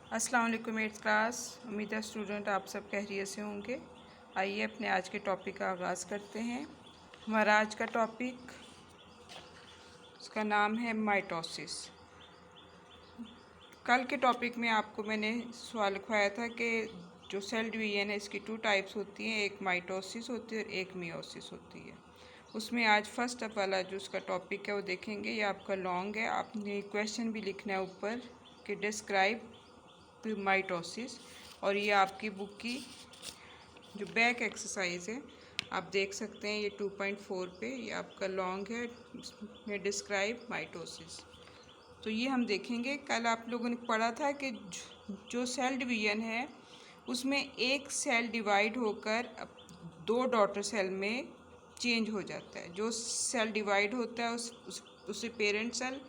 अस्सलाम वालेकुम eighth class. उम्मीद है स्टूडेंट आप सब खैरियत से होंगे। आइए अपने आज के टॉपिक का आगाज़ करते हैं। हमारा आज का टॉपिक, उसका नाम है माइटोसिस। कल के टॉपिक में आपको मैंने सवाल लिखवाया था कि जो सेल डिवीजन है इसकी 2 टाइप्स होती हैं, एक माइटोसिस होती है और एक मियोसिस होती है। उसमें आज फर्स्ट वाला जो उसका टॉपिक है वो देखेंगे। ये आपका लॉन्ग है, आपने क्वेश्चन भी लिखना है ऊपर कि डिस्क्राइब माइटोसिस, और ये आपकी बुक की जो बैक एक्सरसाइज है आप देख सकते हैं। ये 2.4 पे ये आपका लॉन्ग है, इसमें डिस्क्राइब माइटोसिस। तो ये हम देखेंगे। कल आप लोगों ने पढ़ा था कि जो सेल डिवीजन है उसमें एक सेल डिवाइड होकर 2 डॉटर सेल में चेंज हो जाता है। जो सेल डिवाइड होता है उसे पेरेंट सेल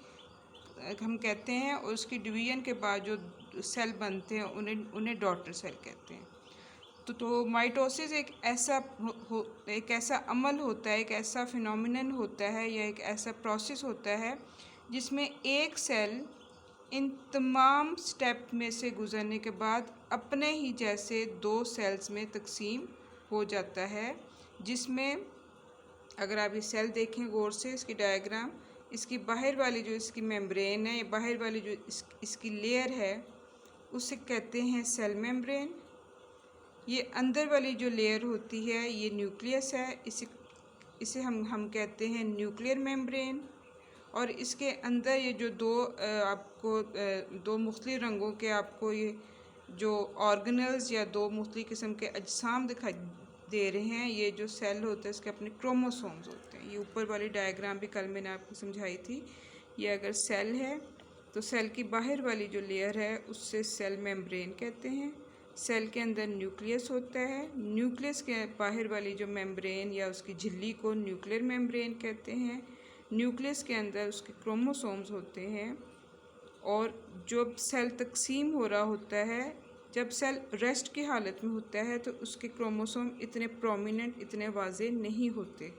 हम कहते हैं, और उसकी डिवीजन के बाद जो सेल बनते हैं उन्हें डॉटर सेल कहते हैं। तो माइटोसिस एक ऐसा अमल होता है, एक ऐसा फिनोमिनन होता है या एक ऐसा प्रोसेस होता है जिसमें एक सेल इन तमाम स्टेप में से गुज़रने के बाद अपने ही जैसे 2 सेल्स में तकसीम हो जाता है। जिसमें अगर आप ये सेल देखें गौर से, इसकी डायग्राम, इसकी बाहर वाली जो इसकी मेम्ब्रेन है, बाहर वाली जो इसकी लेयर है उसे कहते हैं सेल मेम्ब्रेन। ये अंदर वाली जो लेयर होती है ये न्यूक्लियस है, इसे हम कहते हैं न्यूक्लियर मेम्ब्रेन। और इसके अंदर ये जो आपको 2 मुख्तलिफ रंगों के आपको ये जो ऑर्गेनल्स या 2 मुख्तलिफ किस्म के अजसाम दिखाई दे रहे हैं, ये जो सेल होते हैं इसके अपने क्रोमोसोम्स होते हैं। ये ऊपर वाली डायग्राम भी कल मैंने आपको समझाई थी। ये अगर सेल है तो सेल की बाहर वाली जो लेयर है उससे सेल मेम्ब्रेन कहते हैं। सेल के अंदर न्यूक्लियस होता है, न्यूक्लियस के बाहर वाली जो मेम्ब्रेन या उसकी झिल्ली को न्यूक्लियर मेम्ब्रेन कहते हैं। न्यूक्लियस के अंदर उसके क्रोमोसोम्स होते हैं। और जब सेल तकसीम हो रहा होता है, जब सेल रेस्ट की हालत में होता है तो उसके क्रोमोसोम इतने प्रोमिनेंट, इतने वाज़े नहीं होते।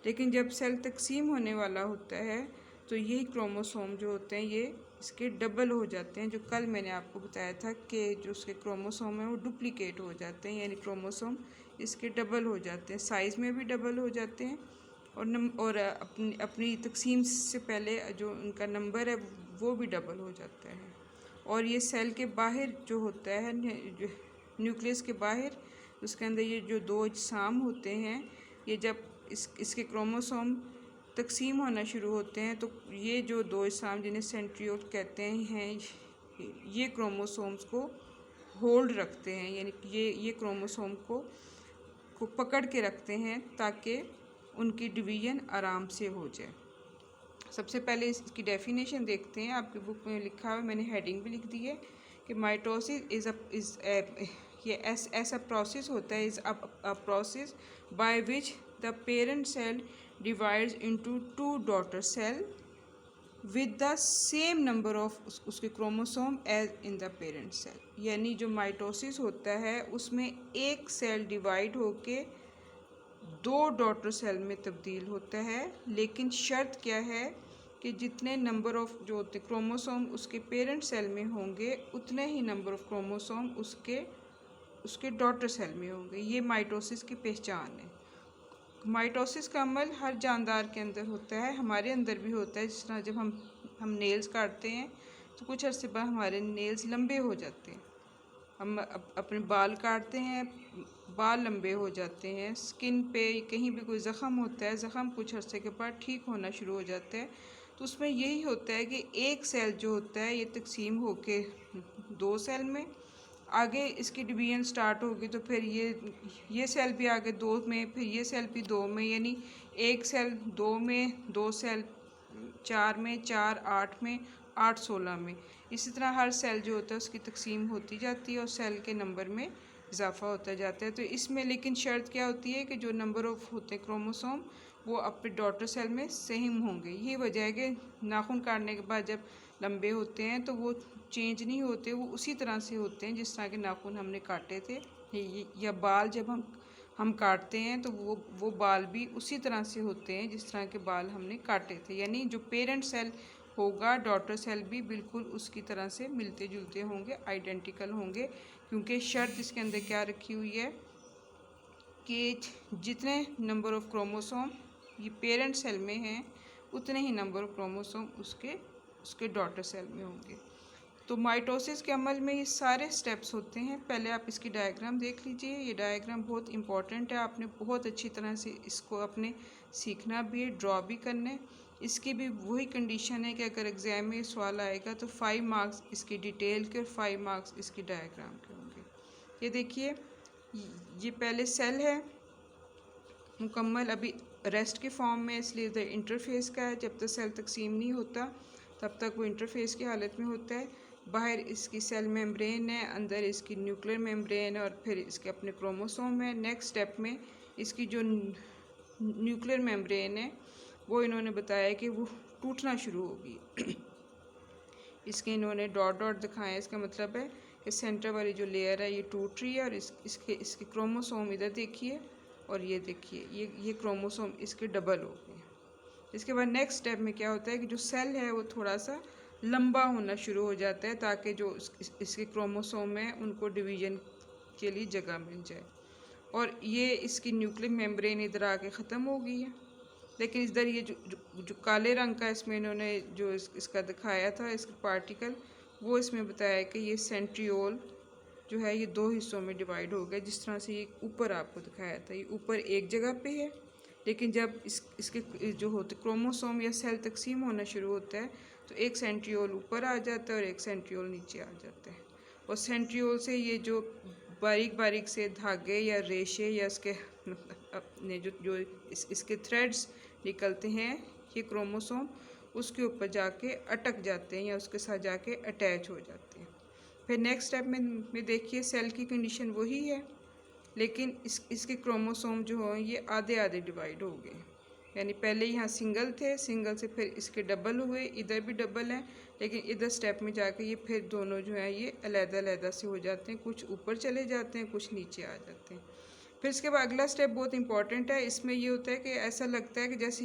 लेकिन जब सेल तकसीम होने वाला होता है तो यही क्रोमोसोम जो होते हैं ये इसके डबल हो जाते हैं। जो कल मैंने आपको बताया था कि जो उसके क्रोमोसोम हैं वो डुप्लीकेट हो जाते हैं, यानी क्रोमोसोम इसके डबल हो जाते हैं, साइज़ में भी डबल हो जाते हैं और अपनी तकसीम से पहले जो उनका नंबर है वो भी डबल हो जाता है। और ये सेल के बाहर जो होता है, न्यूक्लियस के बाहर, उसके अंदर ये जो 2 अजसाम होते हैं, ये जब इसके क्रोमोसोम तकसीम होना शुरू होते हैं तो ये जो 2 अजसाम जिन्हें सेंट्रियोल कहते हैं, ये क्रोमोसोम्स को होल्ड रखते हैं, यानी ये क्रोमोसोम को पकड़ के रखते हैं ताकि उनकी डिवीज़न आराम से हो जाए। सबसे पहले इसकी डेफिनेशन देखते हैं। आपकी बुक में लिखा हुआ, मैंने हेडिंग भी लिख दी है कि माइटोसिस ये ऐसा प्रोसेस होता है, is a process by which the parent cell divides into 2 daughter cell with the same number of उसके chromosome as in the parent cell. यानी जो माइटोसिस होता है उसमें एक सेल डिवाइड होके 2 डॉटर सेल में तब्दील होता है। लेकिन शर्त क्या है कि जितने नंबर ऑफ जो होते क्रोमोसोम उसके पेरेंट सेल में होंगे उतने ही नंबर ऑफ क्रोमोसोम उसके डॉटर सेल में होंगे। ये माइटोसिस की पहचान है। माइटोसिस का अमल हर जानदार के अंदर होता है, हमारे अंदर भी होता है। जिस तरह जब हम नेल्स काटते हैं तो कुछ अर्से बाद हमारे नेल्स लंबे हो जाते हैं। हम अपने बाल काटते हैं, बाल लंबे हो जाते हैं। स्किन पे कहीं भी कोई ज़ख़म होता है, ज़ख़म कुछ अर्से के बाद ठीक होना शुरू हो जाता है। तो उसमें यही होता है कि एक सेल जो होता है ये तकसीम होके 2 सेल में, आगे इसकी डिवीजन स्टार्ट होगी तो फिर ये सेल भी आगे 2 में, फिर ये सेल भी 2 में, यानी एक सेल 2 में, 2 सेल 4 में, 4 8 में, 8 16 में। इसी तरह हर सेल जो होता है उसकी तकसीम होती जाती है और सेल के नंबर में इजाफा होता जाता है। तो इसमें लेकिन शर्त क्या होती है कि जो नंबर ऑफ होते हैं क्रोमोसोम वो अपने डॉटर सेल में सेम होंगे। ये वजह है कि नाखून काटने के बाद जब लंबे होते हैं तो वो चेंज नहीं होते, वो उसी तरह से होते हैं जिस तरह के नाखून हमने काटे थे। या बाल जब हम काटते हैं तो वो बाल भी उसी तरह से होते हैं जिस तरह के बाल हमने काटे थे। यानी जो पेरेंट सेल होगा, डॉटर सेल भी बिल्कुल उसकी तरह से मिलते जुलते होंगे, आइडेंटिकल होंगे, क्योंकि शर्त इसके अंदर क्या रखी हुई है कि जितने नंबर ऑफ क्रोमोसोम ये पेरेंट सेल में हैं उतने ही नंबर ऑफ क्रोमोसोम उसके डॉटर सेल में होंगे। तो माइटोसिस के अमल में ये सारे स्टेप्स होते हैं। पहले आप इसकी डायग्राम देख लीजिए। ये डायग्राम बहुत इंपॉर्टेंट है, आपने बहुत अच्छी तरह से इसको अपने सीखना भी है, ड्रॉ भी करना है। इसकी भी वही कंडीशन है कि अगर एग्ज़ाम में सवाल आएगा तो 5 मार्क्स इसकी डिटेल के और 5 मार्क्स इसकी डायग्राम के होंगे। ये देखिए, ये पहले सेल है मुकम्मल, अभी रेस्ट के फॉर्म में, इसलिए इधर इंटरफेस का है। जब तक सेल तकसीम नहीं होता तब तक वो इंटरफेस की हालत में होता है। बाहर इसकी सेल मेम्ब्रेन है, अंदर इसकी न्यूक्लियर मेम्ब्रेन है और फिर इसके अपने क्रोमोसोम है। नेक्स्ट स्टेप में इसकी जो न्यूक्लियर मेम्ब्रेन है वो इन्होंने बताया कि वो टूटना शुरू होगी। इसके इन्होंने डॉट डॉट दिखाए, इसका मतलब है कि सेंटर वाली जो लेयर है ये टूट रही है। और इसके क्रोमोसोम इधर देखिए और ये देखिए, ये क्रोमोसोम इसके डबल हो गए। इसके बाद नेक्स्ट स्टेप में क्या होता है कि जो सेल है वो थोड़ा सा लंबा होना शुरू हो जाता है ताकि जो इसके क्रोमोसोम है उनको डिवीजन के लिए जगह मिल जाए। और ये इसकी न्यूक्लियर मेम्ब्रेन इधर आके ख़त्म हो गई है। लेकिन इधर ये जो काले रंग का इसमें इन्होंने जो इसका दिखाया था इसका पार्टिकल, वो इसमें बताया कि ये सेंट्रियोल जो है ये 2 हिस्सों में डिवाइड हो गया। जिस तरह से ये ऊपर आपको दिखाया था, ये ऊपर एक जगह पे है, लेकिन जब इसके जो होते क्रोमोसोम या सेल तकसीम होना शुरू होता है तो एक सेंट्रियोल ऊपर आ जाता है और एक सेंट्रियोल नीचे आ जाता है। और सेंट्रियोल से ये जो बारीक बारीक से धागे या रेशे या इसके अपने जो इसके थ्रेड्स निकलते हैं, ये क्रोमोसोम उसके ऊपर जाके अटक जाते हैं या उसके साथ जाके अटैच हो जाते हैं। फिर नेक्स्ट स्टेप में देखिए सेल की कंडीशन वही है, लेकिन इसके क्रोमोसोम जो हैं ये आधे आधे डिवाइड हो गए। यानी पहले यहाँ सिंगल थे, सिंगल से फिर इसके डबल हुए, इधर भी डबल हैं, लेकिन इधर स्टेप में जाके ये फिर दोनों जो है ये अलग-अलग से हो जाते हैं। कुछ ऊपर चले जाते हैं, कुछ नीचे आ जाते हैं। फिर इसके बाद अगला स्टेप बहुत इंपॉर्टेंट है। इसमें ये होता है कि ऐसा लगता है कि जैसे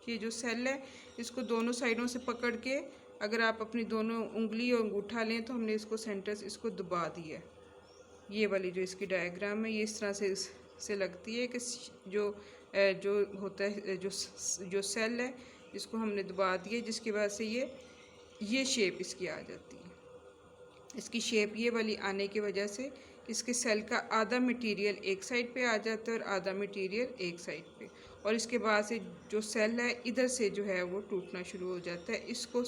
ये जो सेल है इसको दोनों साइडों से पकड़ के अगर आप अपनी दोनों उंगली और अंगूठा लें तो हमने इसको सेंटर से इसको दबा दिया है। ये वाली जो इसकी डायग्राम है ये इस तरह से लगती है कि जो होता है जो सेल है इसको हमने दबा दिया, जिसकी वजह से ये शेप इसकी आ जाती है। इसकी शेप ये वाली आने की वजह से इसके सेल का आधा मटेरियल एक साइड पे आ जाता है और आधा मटेरियल एक साइड पे, और इसके बाद से जो सेल है इधर से जो है वो टूटना शुरू हो जाता है। इसको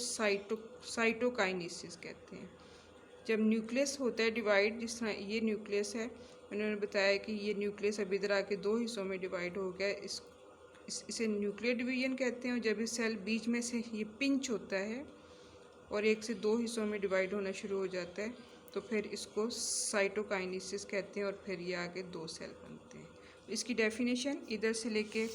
साइटोकाइनेसिस कहते हैं। जब न्यूक्लियस होता है डिवाइड, जिस तरह ये न्यूक्लियस है, उन्होंने बताया कि ये न्यूक्लियस अब इधर आके 2 हिस्सों में डिवाइड हो गया। इसे न्यूक्लियर डिवीजन कहते हैं। जब ये सेल बीच में से ये पिंच होता है और 1 से 2 हिस्सों में डिवाइड होना शुरू हो जाता है तो फिर इसको साइटोकाइनेसिस कहते हैं और फिर ये आगे 2 सेल बनते हैं। इसकी डेफिनेशन इधर से लेके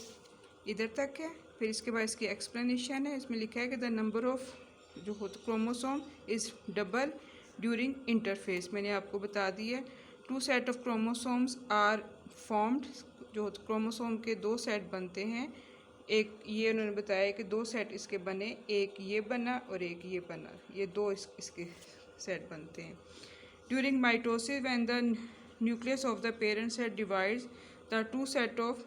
इधर तक है। फिर इसके बाद इसकी एक्सप्लेनेशन है। इसमें लिखा है कि द नंबर ऑफ जो होता chromosome is double during interphase. मैंने आपको बता दी है 2 set of chromosomes are formed. जो क्रोमोसोम के 2 सेट बनते हैं। एक ये उन्होंने बताया कि 2 सेट इसके बने, एक ये बना और एक ये बना, ये 2 इसके सेट बनते हैं। During mitosis when the nucleus of the parent cell divides the 2 set of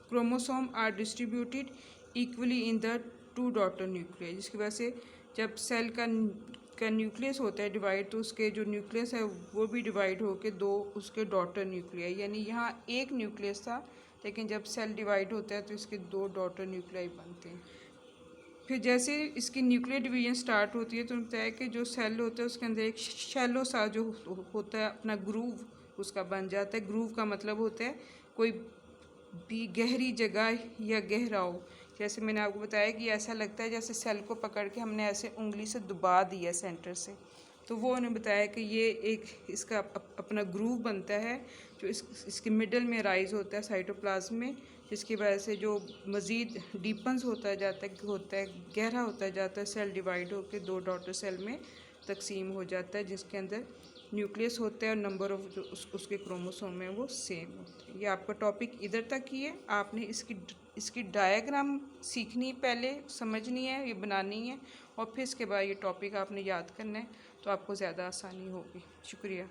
chromosome are distributed equally in the 2 daughter nucleus. जिसकी वजह से जब सेल का न्यूक्लियस होता है डिवाइड तो उसके जो न्यूक्लियस है वो भी डिवाइड होकर 2 उसके डॉटर न्यूक्लियाई, यानी यहाँ एक न्यूक्लियस था लेकिन जब सेल डिवाइड होता है तो इसके 2 डॉटर न्यूक्लियाई बनते हैं। फिर जैसे इसकी न्यूक्लियर डिवीजन स्टार्ट होती है तो होता है कि जो सेल होता है उसके अंदर एक शैलो सा जो होता है अपना ग्रूव उसका बन जाता है। ग्रूव का मतलब होता है कोई भी गहरी जगह या गहराव। जैसे मैंने आपको बताया कि ऐसा लगता है जैसे सेल को पकड़ के हमने ऐसे उंगली से दबा दिया सेंटर से, तो वो उन्होंने बताया कि ये एक इसका अपना ग्रूव बनता है जो इसके मिडल में राइज होता है साइटोप्लाज्म में, जिसकी वजह से जो मज़ीद डीपन्स होता है गहरा होता जाता है। सेल डिवाइड होकर 2 डॉटर सेल में तकसीम हो जाता है जिसके अंदर न्यूक्लियस होता है और नंबर ऑफ जो उसके क्रोमोसोम है वो सेम होते हैं। ये आपका टॉपिक इधर तक ही है। आपने इसकी इसकी डायग्राम सीखनी, पहले समझनी है, ये बनानी है, और फिर इसके बाद ये टॉपिक आपने याद करना है, तो आपको ज़्यादा आसानी होगी। शुक्रिया।